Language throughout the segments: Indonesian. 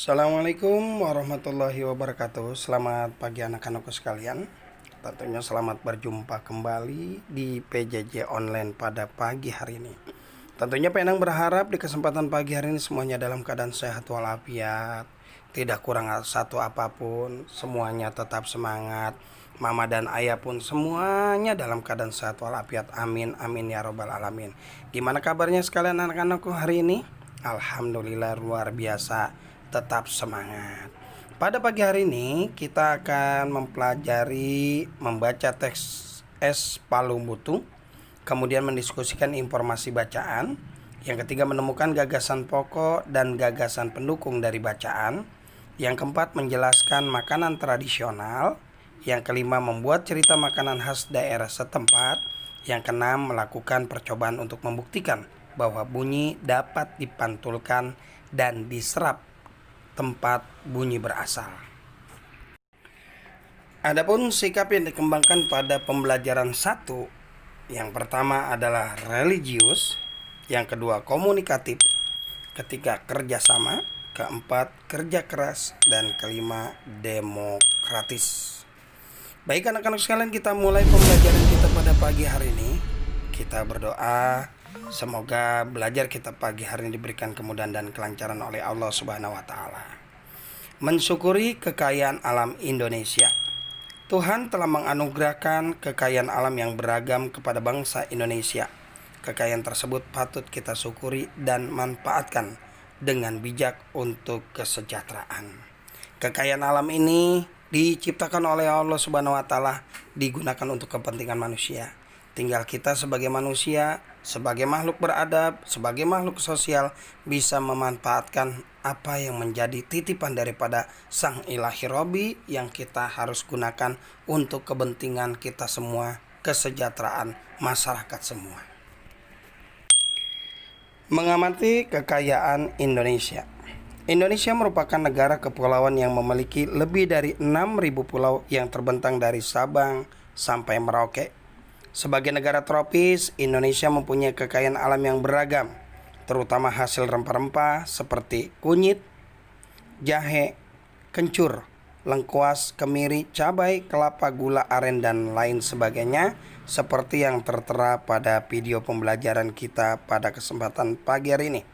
Assalamualaikum warahmatullahi wabarakatuh. Selamat pagi anak-anakku sekalian. Tentunya selamat berjumpa kembali di PJJ Online pada pagi hari ini. Tentunya Penang berharap di kesempatan pagi hari ini semuanya dalam keadaan sehat walafiat, tidak kurang satu apapun, semuanya tetap semangat. Mama dan ayah pun semuanya dalam keadaan sehat walafiat. Amin amin ya robbal alamin. Gimana kabarnya sekalian anak-anakku hari ini? Alhamdulillah luar biasa, tetap semangat. Pada pagi hari ini kita akan mempelajari membaca teks Es Palu Butung, kemudian mendiskusikan informasi bacaan. Yang ketiga menemukan gagasan pokok dan gagasan pendukung dari bacaan. Yang keempat menjelaskan makanan tradisional. Yang kelima membuat cerita makanan khas daerah setempat. Yang keenam melakukan percobaan untuk membuktikan bahwa bunyi dapat dipantulkan dan diserap tempat bunyi berasal. Adapun sikap yang dikembangkan pada pembelajaran 1, yang pertama adalah religius, yang kedua komunikatif, ketiga kerjasama, keempat kerja keras, dan kelima demokratis. Baik anak-anak sekalian, kita mulai pembelajaran kita pada pagi hari ini. Kita berdoa semoga belajar kita pagi hari ini diberikan kemudahan dan kelancaran oleh Allah Subhanahu wa taala. Mensyukuri kekayaan alam Indonesia. Tuhan telah menganugerahkan kekayaan alam yang beragam kepada bangsa Indonesia. Kekayaan tersebut patut kita syukuri dan manfaatkan dengan bijak untuk kesejahteraan. Kekayaan alam ini diciptakan oleh Allah Subhanahu wa taala, digunakan untuk kepentingan manusia. Tinggal kita sebagai manusia, sebagai makhluk beradab, sebagai makhluk sosial, bisa memanfaatkan apa yang menjadi titipan daripada Sang Ilahi Robbi yang kita harus gunakan untuk kepentingan kita semua, kesejahteraan masyarakat semua. Mengamati kekayaan Indonesia. Indonesia merupakan negara kepulauan yang memiliki lebih dari 6.000 pulau yang terbentang dari Sabang sampai Merauke. Sebagai negara tropis, Indonesia mempunyai kekayaan alam yang beragam, terutama hasil rempah-rempah seperti kunyit, jahe, kencur, lengkuas, kemiri, cabai, kelapa, gula aren, dan lain sebagainya, seperti yang tertera pada video pembelajaran kita pada kesempatan pagi hari ini.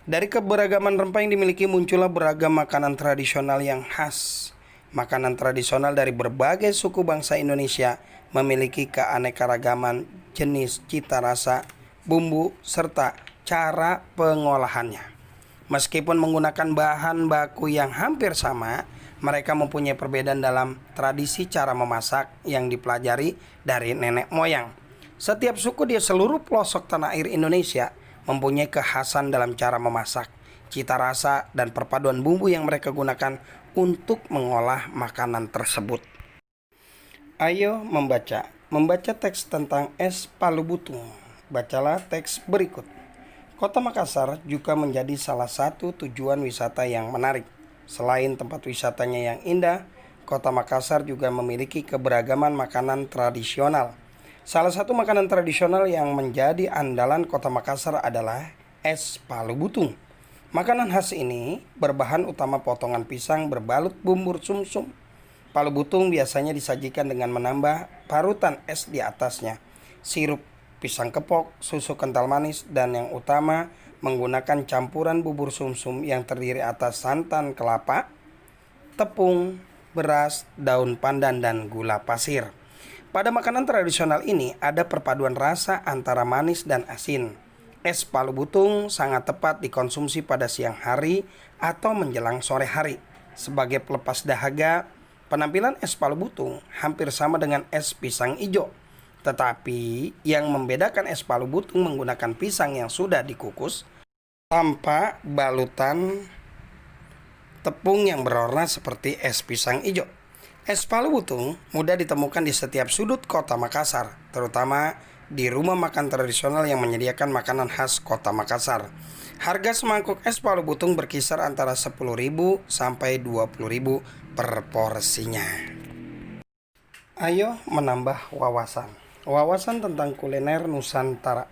Dari keberagaman rempah yang dimiliki muncullah beragam makanan tradisional yang khas. Makanan tradisional dari berbagai suku bangsa Indonesia memiliki keanekaragaman jenis, cita rasa, bumbu, serta cara pengolahannya. Meskipun menggunakan bahan baku yang hampir sama, mereka mempunyai perbedaan dalam tradisi cara memasak yang dipelajari dari nenek moyang. Setiap suku di seluruh pelosok tanah air Indonesia mempunyai kekhasan dalam cara memasak, cita rasa, dan perpaduan bumbu yang mereka gunakan untuk mengolah makanan tersebut. Ayo membaca teks tentang Es Palu Butung. Bacalah teks berikut. Kota Makassar juga menjadi salah satu tujuan wisata yang menarik. Selain tempat wisatanya yang indah, Kota Makassar juga memiliki keberagaman makanan tradisional. Salah satu makanan tradisional yang menjadi andalan Kota Makassar adalah Es Palu Butung. Makanan khas ini berbahan utama potongan pisang berbalut bumbu sumsum. Palu butung biasanya disajikan dengan menambah parutan es di atasnya, sirup pisang kepok, susu kental manis, dan yang utama menggunakan campuran bubur sumsum yang terdiri atas santan kelapa, tepung, beras, daun pandan, dan gula pasir. Pada makanan tradisional ini ada perpaduan rasa antara manis dan asin. Es Palu Butung sangat tepat dikonsumsi pada siang hari atau menjelang sore hari. Sebagai pelepas dahaga, penampilan es Palu Butung hampir sama dengan es pisang ijo. Tetapi yang membedakan es Palu Butung menggunakan pisang yang sudah dikukus tanpa balutan tepung yang berwarna seperti es pisang ijo. Es Palu Butung mudah ditemukan di setiap sudut Kota Makassar, terutama di rumah makan tradisional yang menyediakan makanan khas Kota Makassar. Harga semangkuk es Palu Butung berkisar antara 10.000 sampai 20.000 per porsinya. Ayo menambah wawasan. Wawasan tentang kuliner Nusantara.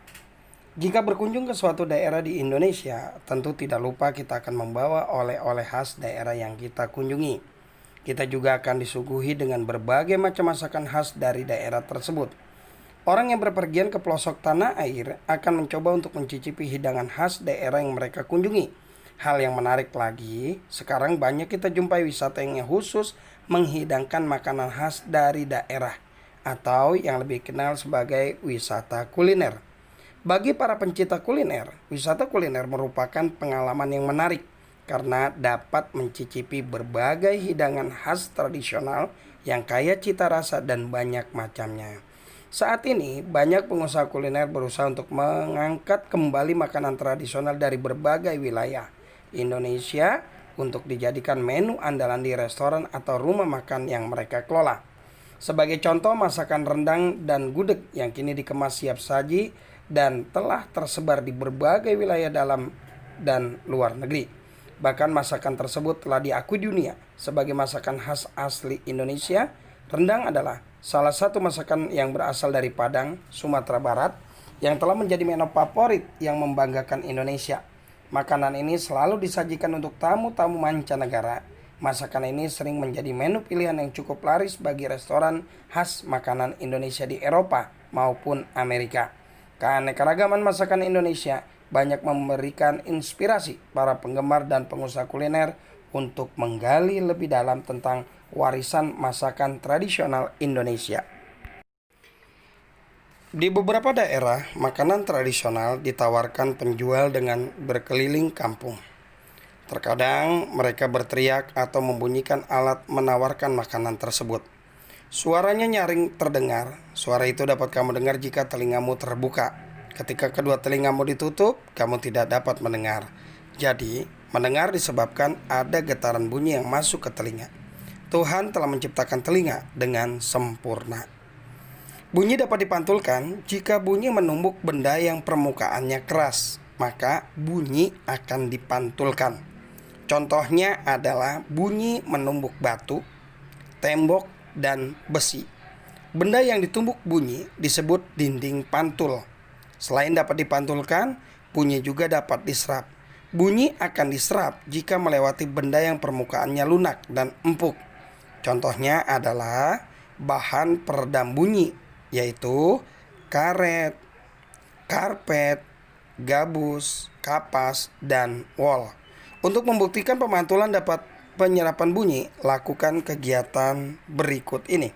Jika berkunjung ke suatu daerah di Indonesia, tentu tidak lupa kita akan membawa oleh-oleh khas daerah yang kita kunjungi. Kita juga akan disuguhi dengan berbagai macam masakan khas dari daerah tersebut. Orang yang berpergian ke pelosok tanah air akan mencoba untuk mencicipi hidangan khas daerah yang mereka kunjungi. Hal yang menarik lagi, sekarang banyak kita jumpai wisata yang khusus menghidangkan makanan khas dari daerah atau yang lebih kenal sebagai wisata kuliner. Bagi para pencinta kuliner, wisata kuliner merupakan pengalaman yang menarik karena dapat mencicipi berbagai hidangan khas tradisional yang kaya cita rasa dan banyak macamnya. Saat ini, banyak pengusaha kuliner berusaha untuk mengangkat kembali makanan tradisional dari berbagai wilayah Indonesia untuk dijadikan menu andalan di restoran atau rumah makan yang mereka kelola. Sebagai contoh, masakan rendang dan gudeg yang kini dikemas siap saji dan telah tersebar di berbagai wilayah dalam dan luar negeri. Bahkan masakan tersebut telah diakui dunia sebagai masakan khas asli Indonesia. Rendang adalah salah satu masakan yang berasal dari Padang, Sumatera Barat, yang telah menjadi menu favorit yang membanggakan Indonesia. Makanan ini selalu disajikan untuk tamu-tamu mancanegara. Masakan ini sering menjadi menu pilihan yang cukup laris bagi restoran khas makanan Indonesia di Eropa maupun Amerika. Keanekaragaman masakan Indonesia banyak memberikan inspirasi para penggemar dan pengusaha kuliner untuk menggali lebih dalam tentang warisan masakan tradisional Indonesia. Di beberapa daerah, makanan tradisional ditawarkan penjual dengan berkeliling kampung. Terkadang mereka berteriak atau membunyikan alat menawarkan makanan tersebut. Suaranya nyaring terdengar. Suara itu dapat kamu dengar jika telingamu terbuka. Ketika kedua telingamu ditutup, kamu tidak dapat mendengar. Jadi, mendengar disebabkan ada getaran bunyi yang masuk ke telinga. Tuhan telah menciptakan telinga dengan sempurna. Bunyi dapat dipantulkan jika bunyi menumbuk benda yang permukaannya keras, maka bunyi akan dipantulkan. Contohnya adalah bunyi menumbuk batu, tembok, dan besi. Benda yang ditumbuk bunyi disebut dinding pantul. Selain dapat dipantulkan, bunyi juga dapat diserap. Bunyi akan diserap jika melewati benda yang permukaannya lunak dan empuk. Contohnya adalah bahan peredam bunyi, yaitu karet, karpet, gabus, kapas, dan wol. Untuk membuktikan pemantulan dapat penyerapan bunyi, lakukan kegiatan berikut ini.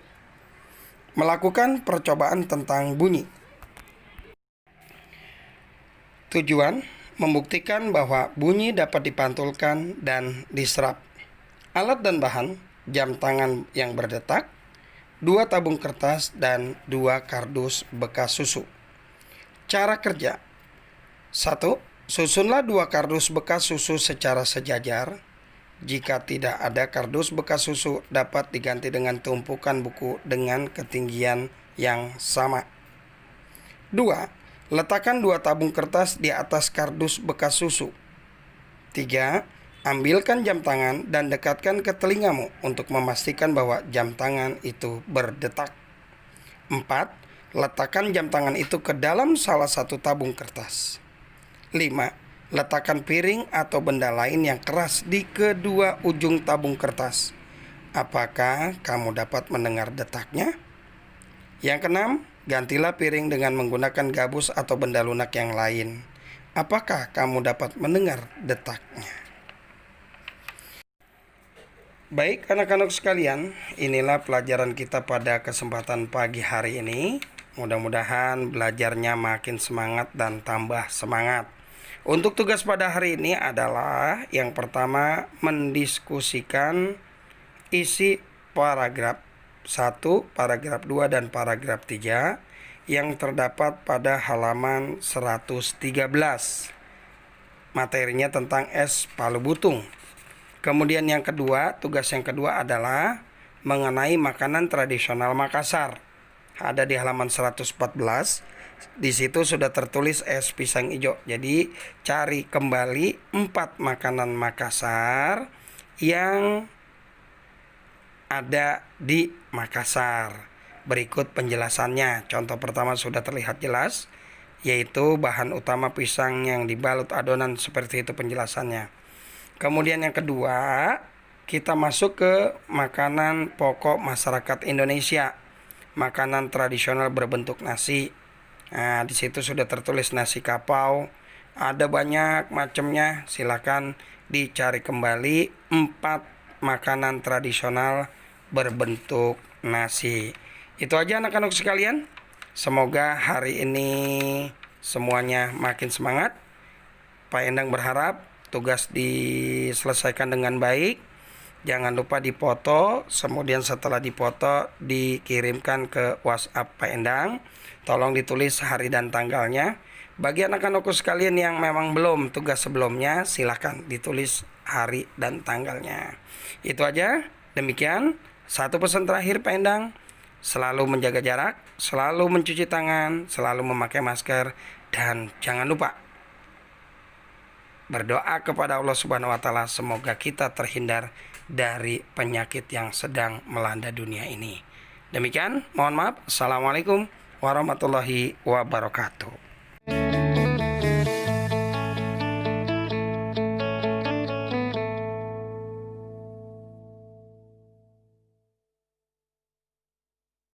Melakukan percobaan tentang bunyi. Tujuan, membuktikan bahwa bunyi dapat dipantulkan dan diserap. Alat dan bahan, jam tangan yang berdetak, 2 tabung kertas, dan 2 kardus bekas susu. Cara kerja. 1. Susunlah 2 kardus bekas susu secara sejajar. Jika tidak ada kardus bekas susu, dapat diganti dengan tumpukan buku dengan ketinggian yang sama. 2. Letakkan 2 tabung kertas di atas kardus bekas susu. 3. Ambilkan jam tangan dan dekatkan ke telingamu untuk memastikan bahwa jam tangan itu berdetak. 4. Letakkan jam tangan itu ke dalam salah satu tabung kertas. 5. Letakkan piring atau benda lain yang keras di kedua ujung tabung kertas. Apakah kamu dapat mendengar detaknya? Yang keenam, gantilah piring dengan menggunakan gabus atau benda lunak yang lain. Apakah kamu dapat mendengar detaknya? Baik anak-anak sekalian, inilah pelajaran kita pada kesempatan pagi hari ini. Mudah-mudahan belajarnya makin semangat dan tambah semangat. Untuk tugas pada hari ini adalah yang pertama, mendiskusikan isi paragraf 1, paragraf 2, dan paragraf 3 yang terdapat pada halaman 113. Materinya tentang es palu butung. Kemudian yang kedua, tugas yang kedua adalah mengenai makanan tradisional Makassar. Ada di halaman 114. Di situ sudah tertulis es pisang hijau. Jadi cari kembali 4 makanan Makassar yang ada di Makassar. Berikut penjelasannya. Contoh pertama sudah terlihat jelas. yaitu bahan utama pisang yang dibalut adonan, seperti itu penjelasannya. Kemudian yang kedua, kita masuk ke makanan pokok masyarakat Indonesia, makanan tradisional berbentuk nasi. Nah, di situ sudah tertulis nasi kapau. Ada banyak macamnya, silakan dicari kembali 4 makanan tradisional berbentuk nasi. Itu aja anak-anak sekalian. Semoga hari ini semuanya makin semangat. Pak Endang berharap tugas diselesaikan dengan baik. Jangan lupa dipoto, kemudian setelah dipoto dikirimkan ke WhatsApp Pak Endang. Tolong ditulis hari dan tanggalnya. Bagi anak-anakku sekalian yang memang belum tugas sebelumnya, silakan ditulis hari dan tanggalnya. Itu aja. Demikian. Satu pesan terakhir Pak Endang, selalu menjaga jarak, selalu mencuci tangan, selalu memakai masker, dan jangan lupa berdoa kepada Allah Subhanahu wa taala semoga kita terhindar dari penyakit yang sedang melanda dunia ini. Demikian, mohon maaf. Assalamualaikum warahmatullahi wabarakatuh.